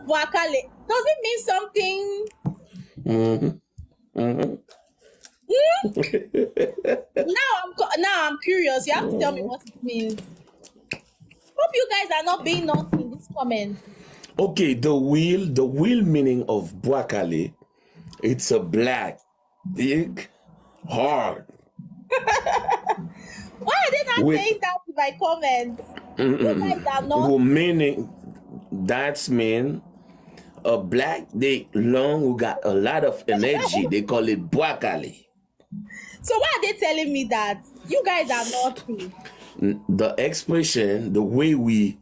Buakale? Does it mean something? Mm-hmm. Mm-hmm. Now I'm curious. You have to tell me what it means. Hope you guys are not being naughty in this comment. Okay, the real meaning of Buakale, it's a black, big, hard. Why are they not With saying that in my comments? You guys are not. well, meaning that's mean a black dick long who got a lot of energy. They call it Buakale. So why are they telling me that? You guys are naughty. The expression, the way we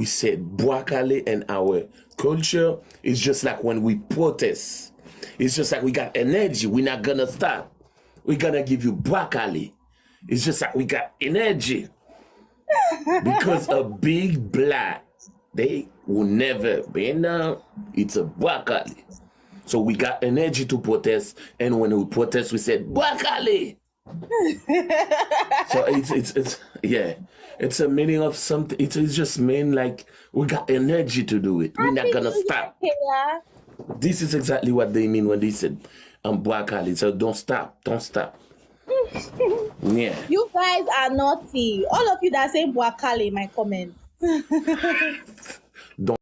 said Buakale in our culture is just like when we protest. It's just like we got energy. We're not gonna stop. We're gonna give you Buakale. It's just like we got energy. Because a big black, they will never be now. It's a Buakale. So we got energy to protest, and when we protest, we said Buakale. So it's yeah, it's a meaning of something. It is just mean like we got energy to do it. We're not gonna stop. Yeah. This is exactly what they mean when they said Buakale. So don't stop, don't stop. Yeah. You guys are naughty. All of you that say Buakale in my comments.